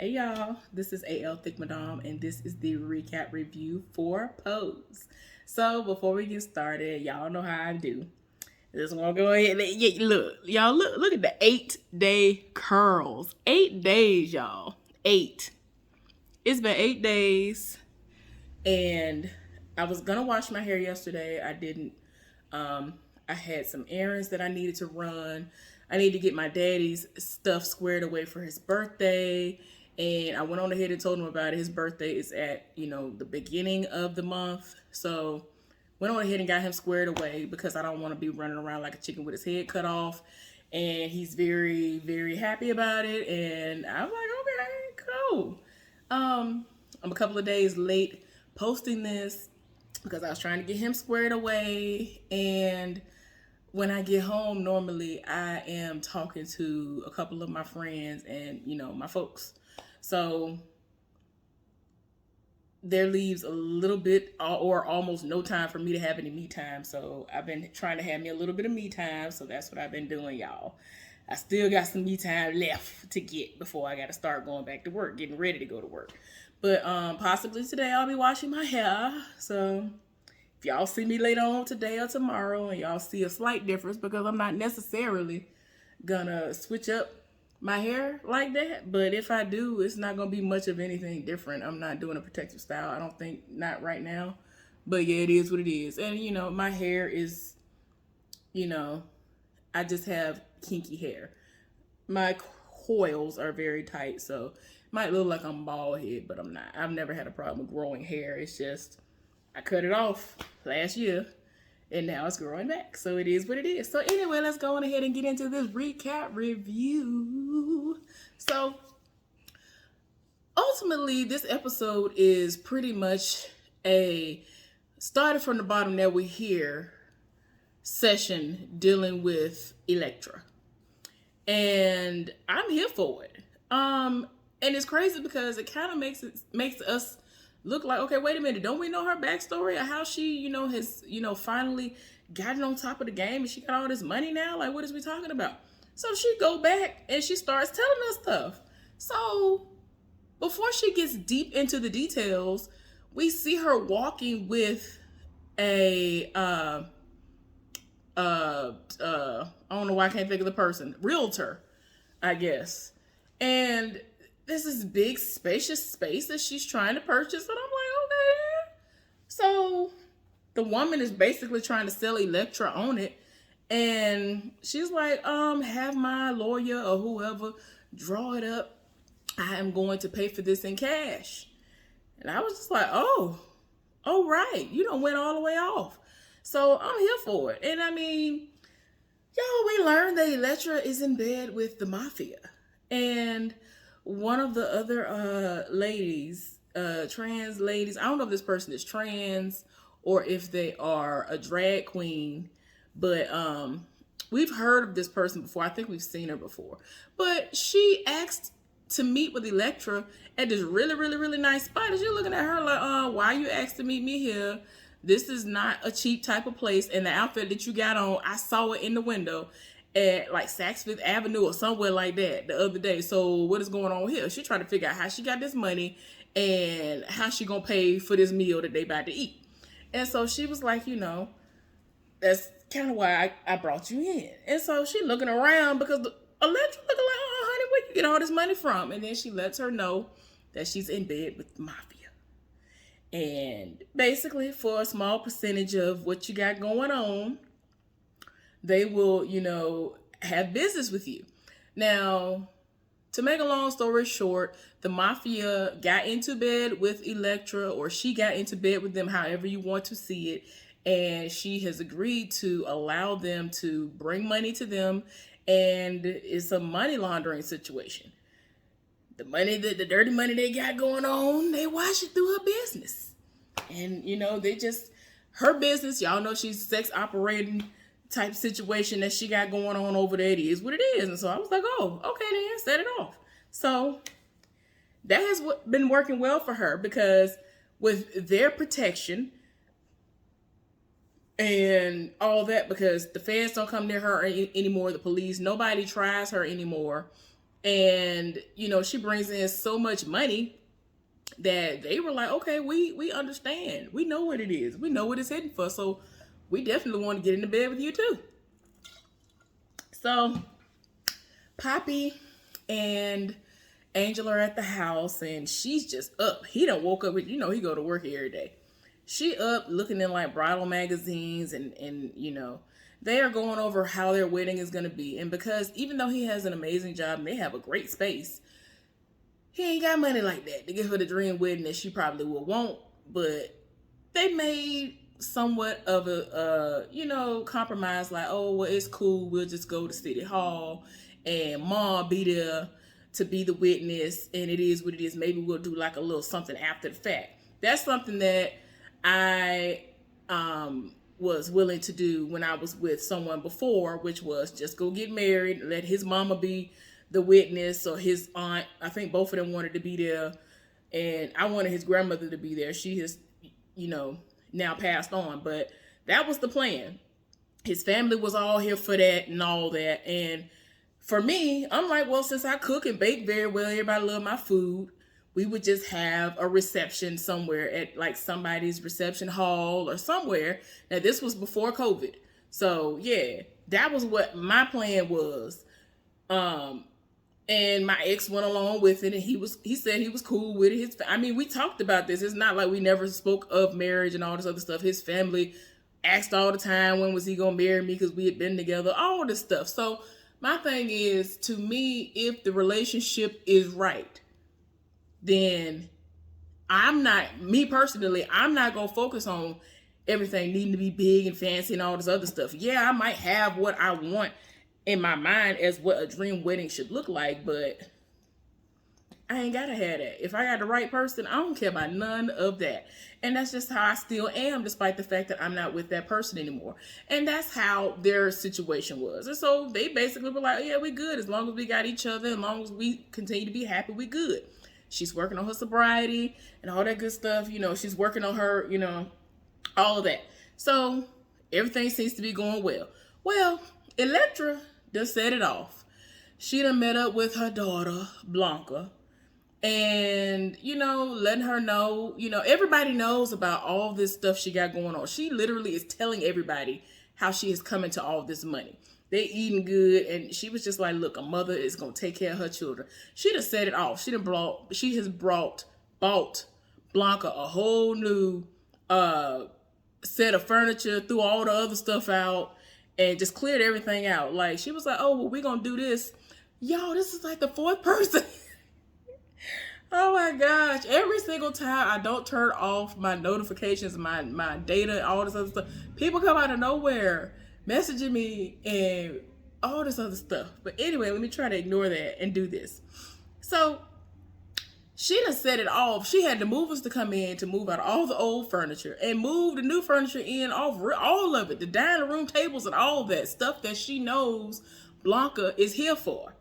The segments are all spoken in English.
Hey y'all, this is AL Thick Madame, and this is the recap review for Pose. So before we get started, y'all know how I do. Just want to go ahead and look, y'all look at the 8-day curls. 8 days, y'all. 8. It's been 8 days, and I was gonna wash my hair yesterday. I didn't. I had some errands that I needed to run. I need to get my daddy's stuff squared away for his birthday. And I went on ahead and told him about it. His birthday is at, the beginning of the month. So went on ahead and got him squared away because I don't want to be running around like a chicken with his head cut off. And he's very, very happy about it. And I'm like, okay, cool. I'm a couple of days late posting this because I was trying to get him squared away. And when I get home, normally I am talking to a couple of my friends and, my folks. So there leaves a little bit or almost no time for me to have any me time. So I've been trying to have me a little bit of me time. So that's what I've been doing, y'all. I still got some me time left to get before I got to start going back to work, getting ready to go to work. But possibly today I'll be washing my hair. So if y'all see me later on today or tomorrow and y'all see a slight difference because I'm not necessarily gonna switch up my hair like that, but if I do, it's not gonna be much of anything different. I'm not doing a protective style. I don't think, not right now. But yeah, it is what it is. And my hair is, I just have kinky hair. My coils are very tight, so it might look like I'm bald head, but I'm not. I've never had a problem with growing hair. It's just I cut it off last year and now it's growing back. So it is what it is. So anyway, let's go on ahead and get into this recap review. So ultimately, this episode is pretty much a started from the bottom that we hear session dealing with Elektra. And I'm here for it. And it's crazy because it kind of makes us look like, okay, wait a minute, don't we know her backstory of how she, has, finally gotten on top of the game and she got all this money now? Like, what is we talking about? So she go back and she starts telling us stuff. So before she gets deep into the details, we see her walking with a I don't know why I can't think of the person, realtor, I guess. And there's this big spacious space that she's trying to purchase, and I'm like, okay. So the woman is basically trying to sell Elektra on it, and she's like, have my lawyer or whoever draw it up. I am going to pay for this in cash. And I was just like, oh right, you don't went all the way off. So I'm here for it. And I mean, y'all, we learned that Elektra is in bed with the mafia. And one of the other ladies, trans ladies, I don't know if this person is trans or if they are a drag queen, but we've heard of this person before. I think we've seen her before. But she asked to meet with Elektra at this really, really, really nice spot. And you're looking at her like, why you asked to meet me here? This is not a cheap type of place. And the outfit that you got on, I saw it in the window at like Saks Fifth Avenue or somewhere like that the other day. So what is going on here? She trying to figure out how she got this money and how she gonna pay for this meal that they about to eat. And so she was like, that's kind of why I brought you in. And so she looking around because Elektra looking like, oh, honey, where you get all this money from? And then she lets her know that she's in bed with the mafia. And basically, for a small percentage of what you got going on, they will, have business with you. Now, to make a long story short, the mafia got into bed with Elektra, or she got into bed with them, however you want to see it. And she has agreed to allow them to bring money to them. And it's a money laundering situation. The money, the dirty money they got going on, they wash it through her business. And, they just, her business, y'all know she's sex operating type situation that she got going on over there. It is what it is. And so I was like, oh, okay then, set it off. So that has been working well for her because with their protection and all that, because the feds don't come near her anymore, the police, nobody tries her anymore. And, she brings in so much money that they were like, okay, we understand. We know what it is. We know what it's heading for. So we definitely want to get into bed with you too. So Poppy and Angel are at the house, and she's just up. He done woke up with, he go to work every day. She up looking in like bridal magazines, and they are going over how their wedding is going to be. And because even though he has an amazing job and they have a great space, he ain't got money like that to give her the dream wedding that she probably will want. But they made somewhat of a compromise, like, oh, well, it's cool, we'll just go to City Hall and Mom be there to be the witness, and it is what it is. Maybe we'll do like a little something after the fact. That's something that I was willing to do when I was with someone before, which was just go get married, let his mama be the witness, or his aunt. I think both of them wanted to be there, and I wanted his grandmother to be there. She has, now passed on, but that was the plan. His family was all here for that and all that. And for me, I'm like, well, since I cook and bake very well, everybody love my food, we would just have a reception somewhere at like somebody's reception hall or somewhere. Now, this was before COVID. So yeah, that was what my plan was. And my ex went along with it, and he said he was cool with it. We talked about this. It's not like we never spoke of marriage and all this other stuff. His family asked all the time, when was he going to marry me? Because we had been together, all this stuff. So my thing is, to me, if the relationship is right, then I'm not going to focus on everything needing to be big and fancy and all this other stuff. Yeah, I might have what I want in my mind as what a dream wedding should look like, but I ain't gotta have that. If I got the right person, I don't care about none of that. And that's just how I still am, despite the fact that I'm not with that person anymore. And that's how their situation was. And so they basically were like, yeah, we good. As long as we got each other, as long as we continue to be happy, we good. She's working on her sobriety and all that good stuff. She's working on her, all of that. So everything seems to be going well. Well, Electra just set it off. She done met up with her daughter, Blanca, and, letting her know, everybody knows about all this stuff she got going on. She literally is telling everybody how she is coming to all this money. They eating good, and she was just like, look, a mother is going to take care of her children. She done set it off. She has bought Blanca a whole new set of furniture, threw all the other stuff out, and just cleared everything out. Like, she was like, oh, well, we're going to do this. Y'all, this is like the fourth person. Oh my gosh. Every single time I don't turn off my notifications, my data, all this other stuff, people come out of nowhere messaging me and all this other stuff. But anyway, let me try to ignore that and do this. So she done set it off. She had the movers to come in to move out all the old furniture and move the new furniture in, all of it, the dining room tables and all that stuff that she knows Blanca is here for.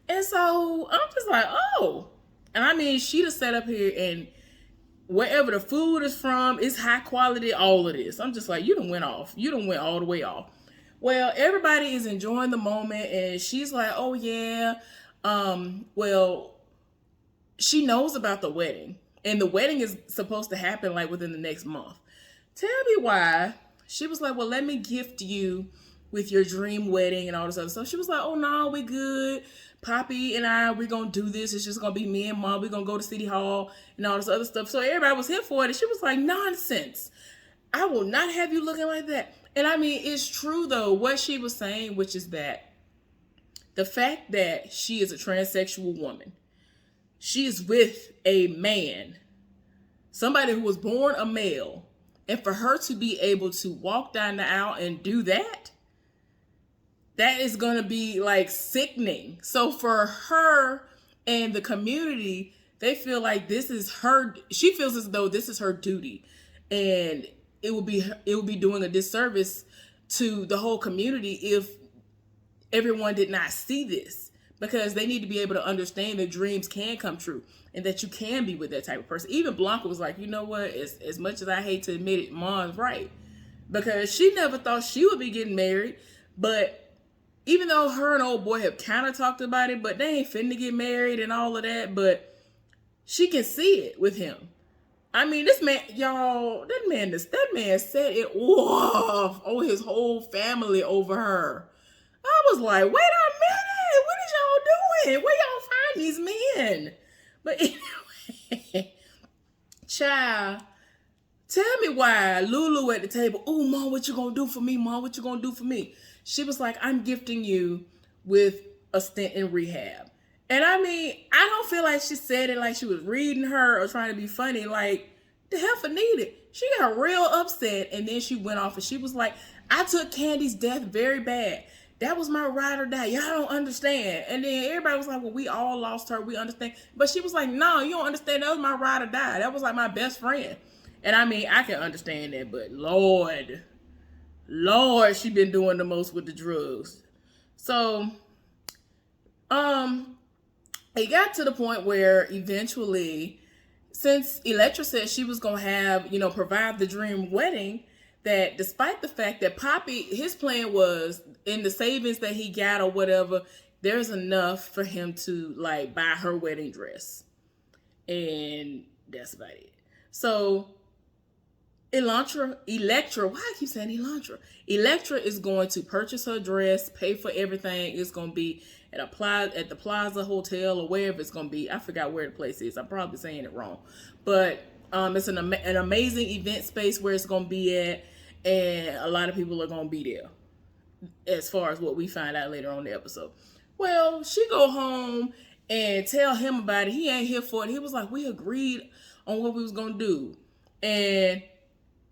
And so I'm just like, oh. And she done set up here, and wherever the food is from, it's high quality, all of this. I'm just like, you done went off. You done went all the way off. Well, everybody is enjoying the moment, and she's like, oh yeah, well, she knows about the wedding, and the wedding is supposed to happen like within the next month. Tell me why. She was like, well, let me gift you with your dream wedding and all this other stuff. She was like, oh no, we good. Poppy and I, we're going to do this. It's just going to be me and Mom. We're going to go to City Hall and all this other stuff. So everybody was here for it. And she was like, nonsense. I will not have you looking like that. And it's true though, what she was saying, which is that the fact that she is a transsexual woman, she is with a man, somebody who was born a male, and for her to be able to walk down the aisle and do that, that is going to be like sickening. So for her and the community, they feel like she feels as though this is her duty, and it will be doing a disservice to the whole community if everyone did not see this, because they need to be able to understand that dreams can come true and that you can be with that type of person. Even Blanca was like, you know what, as much as I hate to admit it, Mom's right, because she never thought she would be getting married, but even though her and old boy have kind of talked about it, but they ain't finna get married and all of that, but she can see it with him. I mean, this man, y'all, that man set it off on his whole family over her. I was like, wait a minute, what is y'all doing? Where y'all find these men? But anyway, child, tell me why Lulu at the table, oh, Mom, what you gonna do for me, Mom? What you gonna do for me? She was like, I'm gifting you with a stint in rehab. And I mean, I don't feel like she said it like she was reading her or trying to be funny. Like, the heifer needed. She got real upset, and then she went off and she was like, I took Candy's death very bad. That was my ride or die. Y'all don't understand. And then everybody was like, well, we all lost her. We understand. But she was like, no, you don't understand. That was my ride or die. That was like my best friend. And I mean, I can understand that, but Lord, she been doing the most with the drugs. So, it got to the point where eventually, since Elektra said she was going to have, provide the dream wedding, that despite the fact that Poppy, his plan was in the savings that he got or whatever, there's enough for him to like buy her wedding dress. And that's about it. So Elektra, why I keep saying Elantra? Elektra is going to purchase her dress, pay for everything. It's going to be at the Plaza Hotel or wherever it's going to be. I forgot where the place is. I'm probably saying it wrong. But it's an amazing event space where it's going to be at. And a lot of people are going to be there, as far as what we find out later on in the episode. Well, she go home and tell him about it. He ain't here for it. He was like, we agreed on what we was going to do. And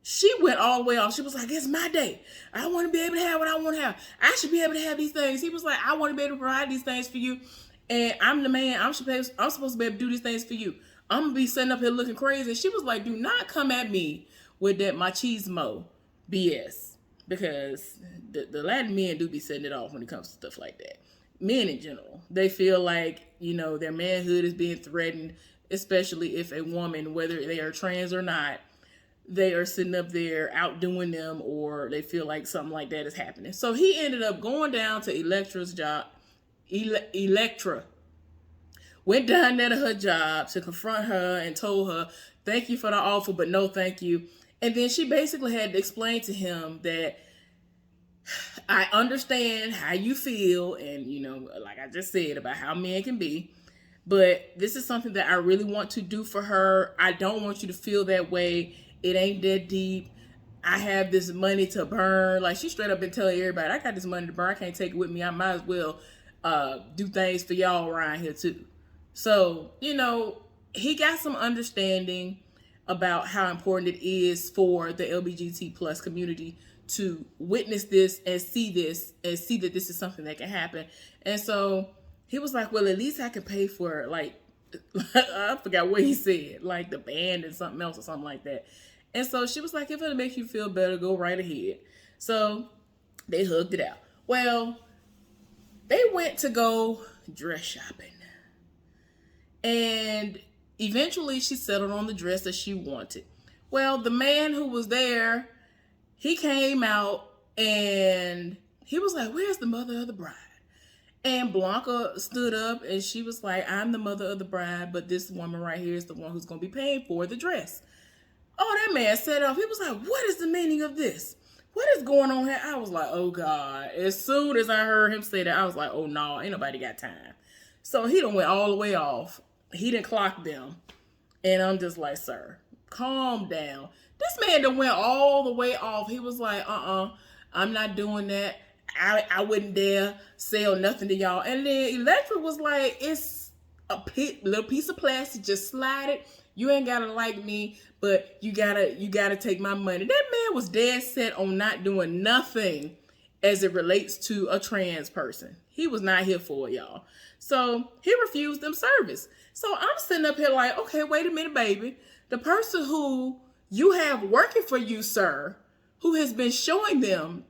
she went all the way off. She was like, it's my day. I want to be able to have what I want to have. I should be able to have these things. He was like, I want to be able to provide these things for you. And I'm the man. I'm supposed to be able to do these things for you. I'm going to be sitting up here looking crazy. And she was like, do not come at me with that machismo BS. Because the Latin men do be setting it off when it comes to stuff like that. Men in general. They feel like, their manhood is being threatened, especially if a woman, whether they are trans or not, they are sitting up there outdoing them, or they feel like something like that is happening. So he ended up going down to Elektra's job. Elektra went down there to her job to confront her and told her, thank you for the offer, but no thank you. And then she basically had to explain to him that I understand how you feel, and, like I just said about how men can be, but this is something that I really want to do for her. I don't want you to feel that way. It ain't that deep. I have this money to burn. Like, she straight up been telling everybody, I got this money to burn. I can't take it with me. I might as well do things for y'all around here too. So, he got some understanding about how important it is for the LGBT plus community to witness this and see that this is something that can happen. And so he was like, well, at least I can pay for, like, I forgot what he said, like the band and something else or something like that. And so she was like, if it'll make you feel better, go right ahead. So they hugged it out. Well, they went to go dress shopping. And eventually she settled on the dress that she wanted. Well, the man who was there, he came out and he was like, where's the mother of the bride? And Blanca stood up and she was like, I'm the mother of the bride, but this woman right here is the one who's going to be paying for the dress. Oh, that man set off. He was like, what is the meaning of this? What is going on here? I was like, oh, God. As soon as I heard him say that, I was like, oh, no, ain't nobody got time. So he done went all the way off. He done clocked them. And I'm just like, sir, calm down. This man done went all the way off. He was like, I'm not doing that. I wouldn't dare sell nothing to y'all. And then Elektra was like, it's a little piece of plastic. Just slide it. You ain't gotta like me, but you gotta take my money. That man was dead set on not doing nothing as it relates to a trans person. He was not here for it, y'all. So he refused them service. So I'm sitting up here like, okay, wait a minute, baby. The person who you have working for you, sir, who has been showing them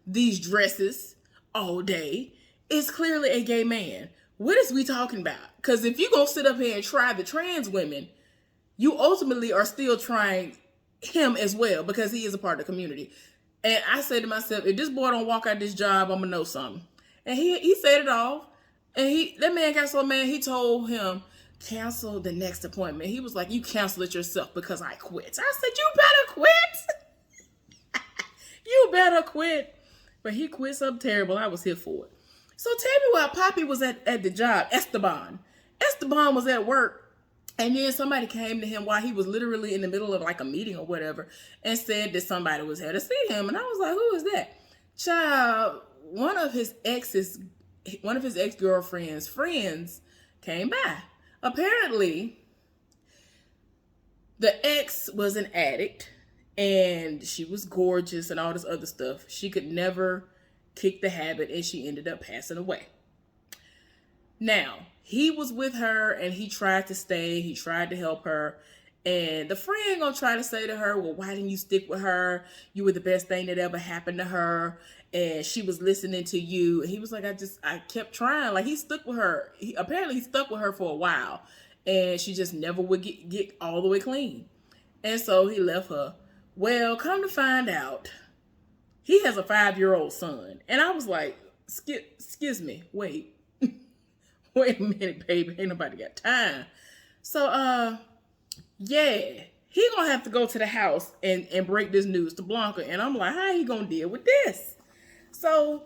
these dresses all day, is clearly a gay man. What is we talking about? Because if you're going to sit up here and try the trans women, you ultimately are still trying him as well, because he is a part of the community. And I said to myself, if this boy don't walk out this job, I'm gonna know something. And he said it off. And that man got so mad, he told him, cancel the next appointment. He was like, you cancel it yourself because I quit. I said, you better quit. You better quit. But he quit something terrible. I was here for it. So tell me why Poppy was at the job. Esteban was at work. And then somebody came to him while he was literally in the middle of like a meeting or whatever and said that somebody was here to see him. And I was like, who is that? Child, one of his ex-girlfriend's friends came by. Apparently, the ex was an addict and she was gorgeous and all this other stuff. She could never kick the habit and she ended up passing away. Now, he was with her and he tried to stay. He tried to help her. And the friend gonna try to say to her, well, why didn't you stick with her? You were the best thing that ever happened to her. And she was listening to you. And he was like, I kept trying. Like, he stuck with her. Apparently he stuck with her for a while. And she just never would get all the way clean. And so he left her. Well, come to find out, he has a 5-year-old son. And I was like, excuse me, wait. Wait a minute, baby. Ain't nobody got time. So, yeah, he gonna have to go to the house and break this news to Blanca. And I'm like, how he gonna deal with this? So,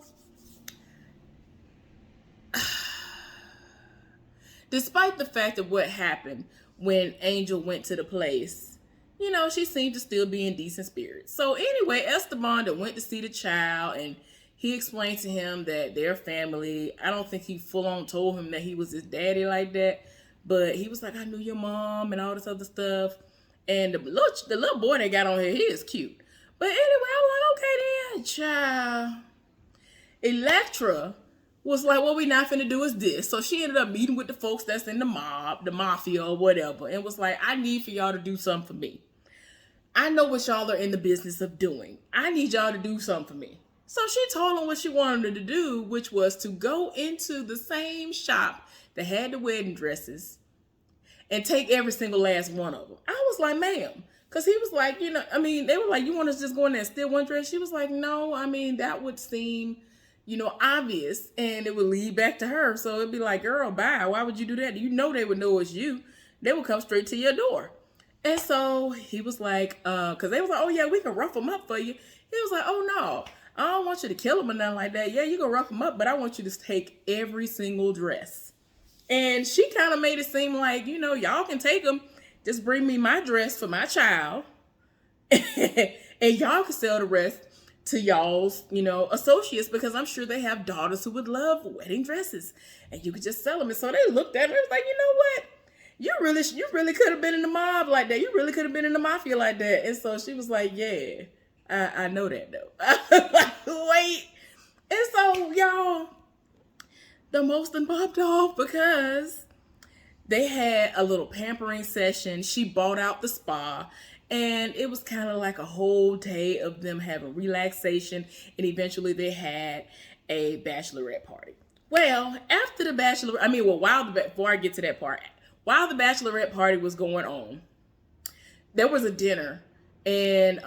despite the fact of what happened when Angel went to the place, you know, she seemed to still be in decent spirits. So anyway, Esteban went to see the child and he explained to him that their family, I don't think he full on told him that he was his daddy like that, but he was like, I knew your mom and all this other stuff. And the little boy that got on here, he is cute. But anyway, I was like, okay then, child. Electra was like, what we not finna do is this. So she ended up meeting with the folks that's in the mafia or whatever, and was like, I need for y'all to do something for me. I know what y'all are in the business of doing. I need y'all to do something for me. So she told him what she wanted to do, which was to go into the same shop that had the wedding dresses and take every single last one of them. I was like, ma'am. Because he was like, you know, I mean, they were like, you want us to just go in there and steal one dress? She was like, no, I mean, that would seem, you know, obvious. And it would lead back to her. So it'd be like, girl, bye. Why would you do that? You know they would know it's you. They would come straight to your door. And so he was like, because they was like, oh, yeah, we can rough them up for you. He was like, oh, no. I don't want you to kill them or nothing like that. Yeah, you can rough them up, but I want you to take every single dress. And she kind of made it seem like, you know, y'all can take them. Just bring me my dress for my child. And y'all can sell the rest to y'all's, you know, associates, because I'm sure they have daughters who would love wedding dresses. And you could just sell them. And so they looked at her and was like, you know what? You really could have been in the mob like that. You really could have been in the mafia like that. And so she was like, yeah. I know that though. Wait. And so y'all, the most popped off because they had a little pampering session. She bought out the spa and it was kind of like a whole day of them having relaxation. And eventually they had a bachelorette party. Well, after the before I get to that part, while the bachelorette party was going on, there was a dinner and,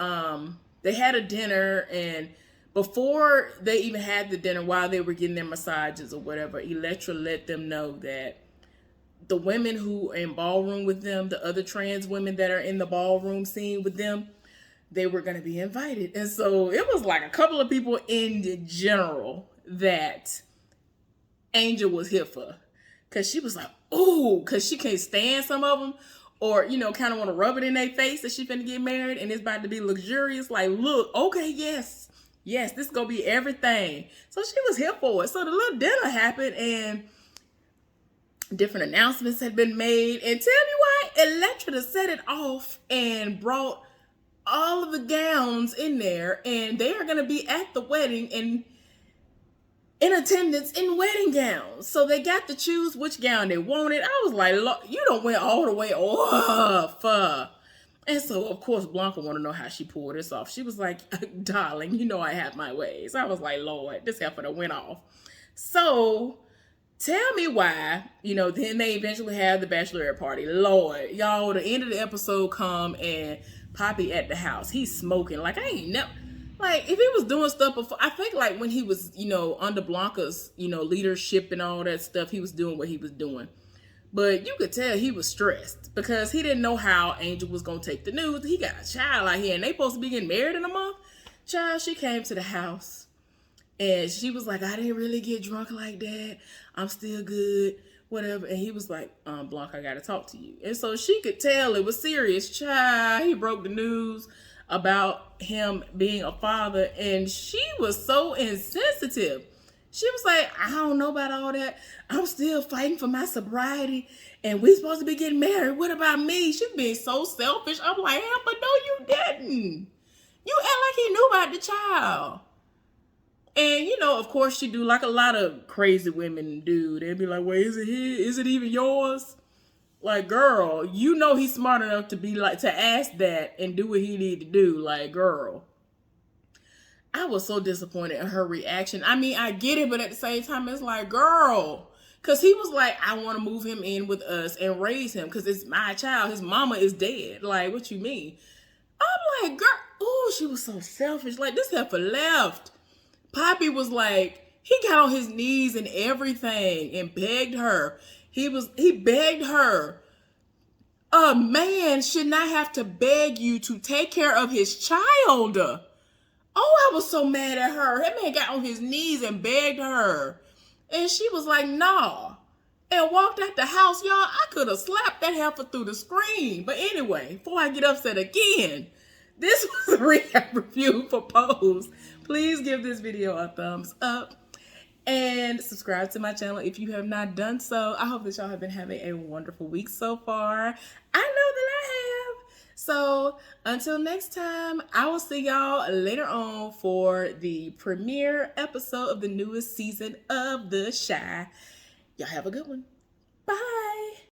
they had a dinner, and before they even had the dinner, while they were getting their massages or whatever, Electra let them know that the women who are in ballroom with them, the other trans women that are in the ballroom scene with them, they were going to be invited. And so it was like a couple of people in general that Angel was here for. Because she was like, ooh, because she can't stand some of them. Or, you know, kind of want to rub it in their face that she finna get married and it's about to be luxurious. Like, look, okay, yes, this is going to be everything. So she was here for it. So the little dinner happened and different announcements had been made. And tell me why Electra set it off and brought all of the gowns in there. And they are going to be at the wedding and in attendance in wedding gowns. So they got to choose which gown they wanted. I was like, you don't went all the way off. And so, of course, Blanca wanted to know how she pulled this off. She was like, darling, you know I have my ways. I was like, Lord, this heifer went off. So tell me why, you know, then they eventually have the bachelorette party. Lord, y'all, the end of the episode come and Poppy at the house. He's smoking. Like, Like, if he was doing stuff before, I think like when he was, under Blanca's, leadership and all that stuff, he was doing what he was doing. But you could tell he was stressed because he didn't know how Angel was going to take the news. He got a child out here and they supposed to be getting married in a month. Child, she came to the house and she was like, I didn't really get drunk like that. I'm still good, whatever. And he was like, Blanca, I got to talk to you. And so she could tell it was serious. Child, he broke the news about him being a father and she was so insensitive. She was like, I don't know about all that. I'm still fighting for my sobriety and we supposed to be getting married. What about me? She's being so selfish. I'm like, yeah, but no, you didn't. You act like he knew about the child. And, of course she do like a lot of crazy women do. They'd be like, well, is it his? Is it even yours? Like, girl, he's smart enough to be like, to ask that and do what he need to do. Like, girl. I was so disappointed in her reaction. I mean, I get it, but at the same time, it's like, girl. Because he was like, I want to move him in with us and raise him because it's my child. His mama is dead. Like, what you mean? I'm like, girl. Oh, she was so selfish. Like, this heifer left. Poppy was like, he got on his knees and everything and begged her. He begged her. A man should not have to beg you to take care of his child. Oh, I was so mad at her. That man got on his knees and begged her. And she was like, nah. And walked out the house. Y'all, I could have slapped that heifer through the screen. But anyway, before I get upset again, this was a recap review for Pose. Please give this video a thumbs up. And subscribe to my channel if you have not done so. I hope that y'all have been having a wonderful week so far. I know that I have. So until next time, I will see y'all later on for the premiere episode of the newest season of The Chi. Y'all have a good one. Bye.